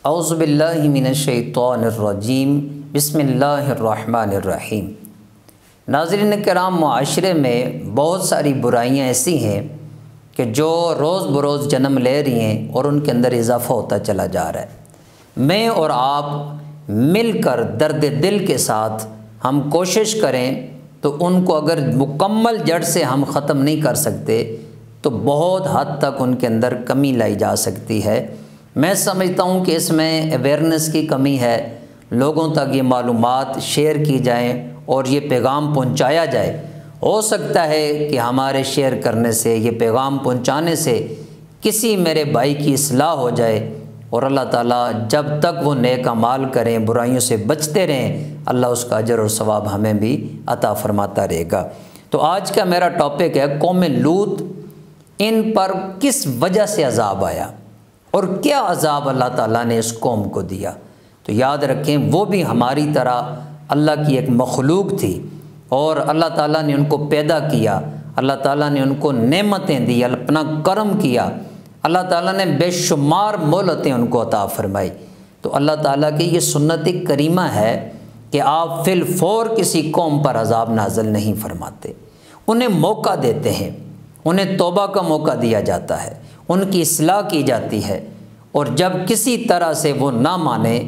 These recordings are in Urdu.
اعوذ باللہ من الشیطان الرجیم بسم اللہ الرحمن الرحیم۔ ناظرین کرام، معاشرے میں بہت ساری برائیاں ایسی ہیں کہ جو روز بروز جنم لے رہی ہیں اور ان کے اندر اضافہ ہوتا چلا جا رہا ہے۔ میں اور آپ مل کر درد دل کے ساتھ ہم کوشش کریں تو ان کو اگر مکمل جڑ سے ہم ختم نہیں کر سکتے تو بہت حد تک ان کے اندر کمی لائی جا سکتی ہے۔ میں سمجھتا ہوں کہ اس میں اویئرنیس کی کمی ہے، لوگوں تک یہ معلومات شیئر کی جائیں اور یہ پیغام پہنچایا جائے۔ ہو سکتا ہے کہ ہمارے شیئر کرنے سے، یہ پیغام پہنچانے سے کسی میرے بھائی کی اصلاح ہو جائے، اور اللہ تعالیٰ جب تک وہ نیک اعمال کریں، برائیوں سے بچتے رہیں، اللہ اس کا اجر اور ثواب ہمیں بھی عطا فرماتا رہے گا۔ تو آج کا میرا ٹاپک ہے قوم لوط، ان پر کس وجہ سے عذاب آیا اور کیا عذاب اللہ تعالیٰ نے اس قوم کو دیا۔ تو یاد رکھیں وہ بھی ہماری طرح اللہ کی ایک مخلوق تھی، اور اللہ تعالیٰ نے ان کو پیدا کیا، اللہ تعالیٰ نے ان کو نعمتیں دی، اپنا کرم کیا، اللہ تعالیٰ نے بے شمار مہلتیں ان کو عطا فرمائی۔ تو اللہ تعالیٰ کی یہ سنت کریمہ ہے کہ آپ فی الفور کسی قوم پر عذاب نازل نہیں فرماتے، انہیں موقع دیتے ہیں، انہیں توبہ کا موقع دیا جاتا ہے، ان کی اصلاح کی جاتی ہے، اور جب کسی طرح سے وہ نہ مانے،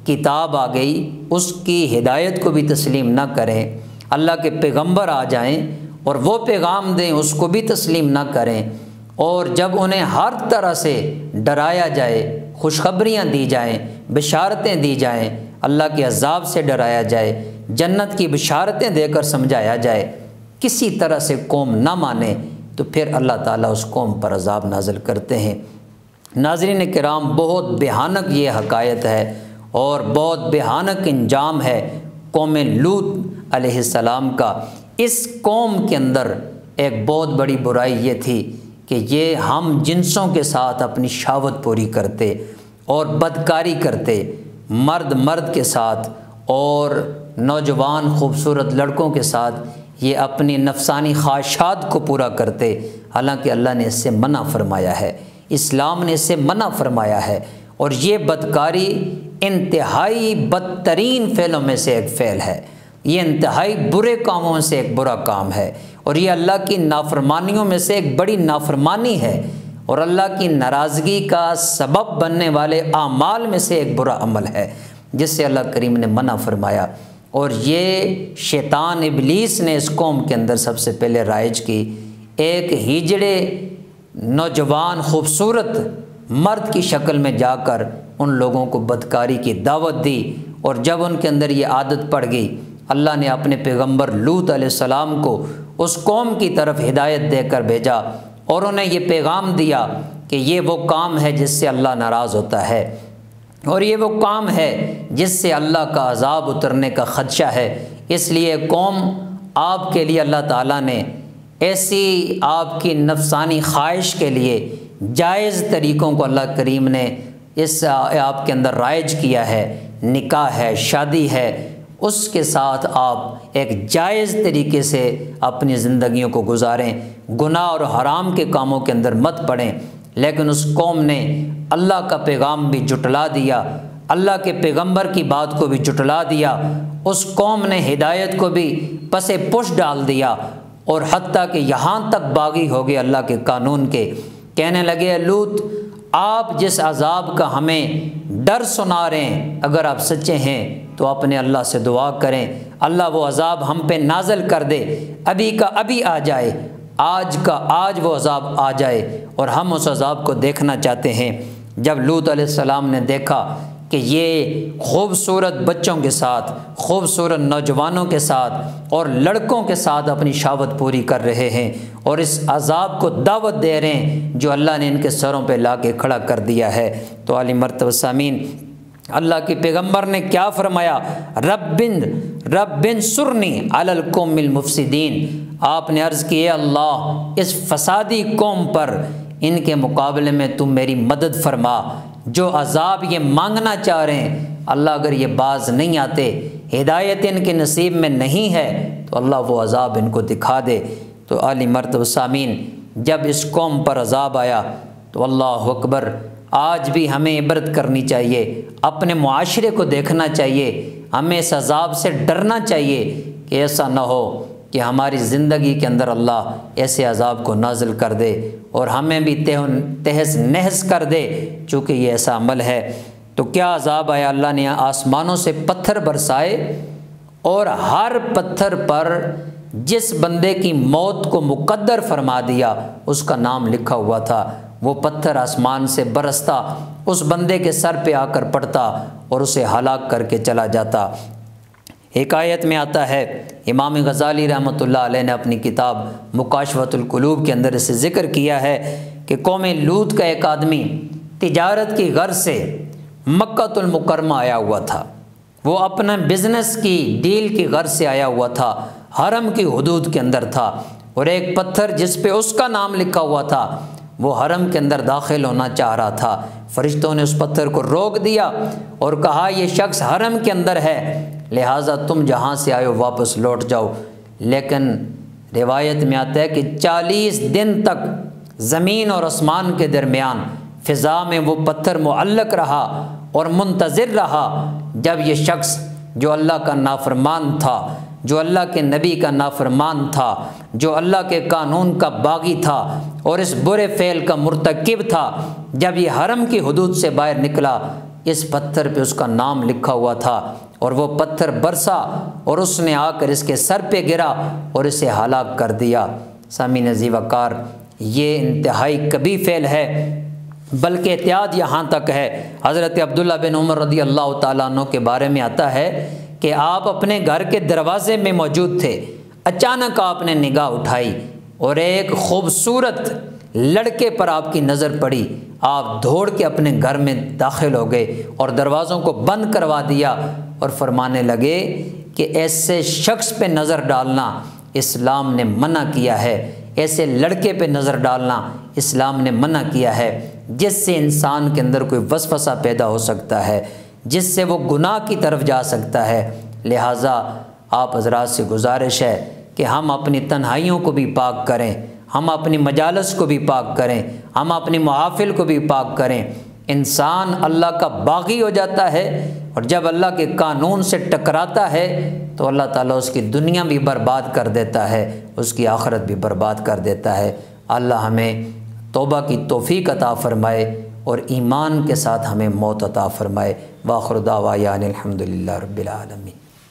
کتاب آ گئی، اس کی ہدایت کو بھی تسلیم نہ کریں، اللہ کے پیغمبر آ جائیں اور وہ پیغام دیں، اس کو بھی تسلیم نہ کریں، اور جب انہیں ہر طرح سے ڈرایا جائے، خوشخبریاں دی جائیں، بشارتیں دی جائیں، اللہ کے عذاب سے ڈرایا جائے، جنت کی بشارتیں دے کر سمجھایا جائے، کسی طرح سے قوم نہ مانے تو پھر اللہ تعالیٰ اس قوم پر عذاب نازل کرتے ہیں۔ ناظرین کرام، بہت بھیانک یہ حقائق ہے اور بہت بھیانک انجام ہے قوم لوط علیہ السلام کا۔ اس قوم کے اندر ایک بہت بڑی برائی یہ تھی کہ یہ ہم جنسوں کے ساتھ اپنی شہوت پوری کرتے اور بدکاری کرتے، مرد مرد کے ساتھ اور نوجوان خوبصورت لڑکوں کے ساتھ یہ اپنی نفسانی خواہشات کو پورا کرتے، حالانکہ اللہ نے اس سے منع فرمایا ہے، اسلام نے اس سے منع فرمایا ہے، اور یہ بدکاری انتہائی بدترین فعلوں میں سے ایک فعل ہے، یہ انتہائی برے کاموں میں سے ایک برا کام ہے، اور یہ اللہ کی نافرمانیوں میں سے ایک بڑی نافرمانی ہے، اور اللہ کی ناراضگی کا سبب بننے والے اعمال میں سے ایک برا عمل ہے جس سے اللہ کریم نے منع فرمایا۔ اور یہ شیطان ابلیس نے اس قوم کے اندر سب سے پہلے رائج کی، ایک ہجڑے نوجوان خوبصورت مرد کی شکل میں جا کر ان لوگوں کو بدکاری کی دعوت دی، اور جب ان کے اندر یہ عادت پڑ گئی، اللہ نے اپنے پیغمبر لوط علیہ السلام کو اس قوم کی طرف ہدایت دے کر بھیجا، اور انہیں یہ پیغام دیا کہ یہ وہ کام ہے جس سے اللہ ناراض ہوتا ہے، اور یہ وہ کام ہے جس سے اللہ کا عذاب اترنے کا خدشہ ہے۔ اس لیے قوم، آپ کے لیے اللہ تعالیٰ نے ایسی آپ کی نفسانی خواہش کے لیے جائز طریقوں کو اللہ کریم نے اس آپ کے اندر رائج کیا ہے، نکاح ہے، شادی ہے، اس کے ساتھ آپ ایک جائز طریقے سے اپنی زندگیوں کو گزاریں، گناہ اور حرام کے کاموں کے اندر مت پڑیں۔ لیکن اس قوم نے اللہ کا پیغام بھی جھٹلا دیا، اللہ کے پیغمبر کی بات کو بھی جھٹلا دیا، اس قوم نے ہدایت کو بھی پس پش ڈال دیا، اور حتیٰ کہ یہاں تک باغی ہو گئے اللہ کے قانون کے، کہنے لگے لوط آپ جس عذاب کا ہمیں ڈر سنا رہے ہیں، اگر آپ سچے ہیں تو اپنے اللہ سے دعا کریں، اللہ وہ عذاب ہم پہ نازل کر دے، ابھی کا ابھی آ جائے، آج کا آج وہ عذاب آ جائے، اور ہم اس عذاب کو دیکھنا چاہتے ہیں۔ جب لوط علیہ السلام نے دیکھا کہ یہ خوبصورت بچوں کے ساتھ، خوبصورت نوجوانوں کے ساتھ اور لڑکوں کے ساتھ اپنی شہوت پوری کر رہے ہیں اور اس عذاب کو دعوت دے رہے ہیں جو اللہ نے ان کے سروں پہ لا کے کھڑا کر دیا ہے، تو عالی مرتبہ سامعین، اللہ کے پیغمبر نے کیا فرمایا؟ رب سرنی علی القوم المفسدین۔ آپ نے عرض کی، اے اللہ اس فسادی قوم پر ان کے مقابلے میں تم میری مدد فرما، جو عذاب یہ مانگنا چاہ رہے ہیں، اللہ اگر یہ باز نہیں آتے، ہدایت ان کے نصیب میں نہیں ہے، تو اللہ وہ عذاب ان کو دکھا دے۔ تو عالی مرتبہ سامعین، جب اس قوم پر عذاب آیا تو اللہ اکبر، آج بھی ہمیں عبرت کرنی چاہیے، اپنے معاشرے کو دیکھنا چاہیے، ہمیں اس عذاب سے ڈرنا چاہیے کہ ایسا نہ ہو کہ ہماری زندگی کے اندر اللہ ایسے عذاب کو نازل کر دے اور ہمیں بھی تہس نہس کر دے، چونکہ یہ ایسا عمل ہے۔ تو کیا عذاب آیا؟ اللہ نے آسمانوں سے پتھر برسائے اور ہر پتھر پر جس بندے کی موت کو مقدر فرما دیا اس کا نام لکھا ہوا تھا، وہ پتھر آسمان سے برستا، اس بندے کے سر پہ آ کر پڑتا اور اسے ہلاک کر کے چلا جاتا۔ ایک آیت میں آتا ہے، امام غزالی رحمۃ اللہ علیہ نے اپنی کتاب مکاشفۃ القلوب کے اندر اسے ذکر کیا ہے کہ قوم لوط کا ایک آدمی تجارت کی غرض سے مکۃ المکرمہ آیا ہوا تھا، وہ اپنا بزنس کی ڈیل کی غرض سے آیا ہوا تھا، حرم کی حدود کے اندر تھا، اور ایک پتھر جس پہ اس کا نام لکھا ہوا تھا وہ حرم کے اندر داخل ہونا چاہ رہا تھا۔ فرشتوں نے اس پتھر کو روک دیا اور کہا یہ شخص حرم کے اندر ہے، لہٰذا تم جہاں سے آئے ہو واپس لوٹ جاؤ۔ لیکن روایت میں آتا ہے کہ 40 دن تک زمین اور آسمان کے درمیان فضا میں وہ پتھر معلق رہا اور منتظر رہا جب یہ شخص جو اللہ کا نافرمان تھا، جو اللہ کے نبی کا نافرمان تھا، جو اللہ کے قانون کا باغی تھا اور اس برے فعل کا مرتکب تھا، جب یہ حرم کی حدود سے باہر نکلا، اس پتھر پہ اس کا نام لکھا ہوا تھا اور وہ پتھر برسا اور اس نے آ کر اس کے سر پہ گرا اور اسے ہلاک کر دیا۔ سامعین عزیز وقار، یہ انتہائی کبھی فعل ہے، بلکہ احتیاط یہاں تک ہے۔ حضرت عبداللہ بن عمر رضی اللہ تعالیٰ عنہ کے بارے میں آتا ہے کہ آپ اپنے گھر کے دروازے میں موجود تھے، اچانک آپ نے نگاہ اٹھائی اور ایک خوبصورت لڑکے پر آپ کی نظر پڑی، آپ دوڑ کے اپنے گھر میں داخل ہو گئے اور دروازوں کو بند کروا دیا اور فرمانے لگے کہ ایسے شخص پہ نظر ڈالنا اسلام نے منع کیا ہے، ایسے لڑکے پہ نظر ڈالنا اسلام نے منع کیا ہے جس سے انسان کے اندر کوئی وسوسہ پیدا ہو سکتا ہے، جس سے وہ گناہ کی طرف جا سکتا ہے۔ لہٰذا آپ حضرات سے گزارش ہے کہ ہم اپنی تنہائیوں کو بھی پاک کریں، ہم اپنی مجالس کو بھی پاک کریں، ہم اپنی محافل کو بھی پاک کریں۔ انسان اللہ کا باغی ہو جاتا ہے اور جب اللہ کے قانون سے ٹکراتا ہے تو اللہ تعالیٰ اس کی دنیا بھی برباد کر دیتا ہے، اس کی آخرت بھی برباد کر دیتا ہے۔ اللہ ہمیں توبہ کی توفیق عطا فرمائے اور ایمان کے ساتھ ہمیں موت عطا فرمائے۔ وآخر دعوانا الحمدللہ رب العالمین۔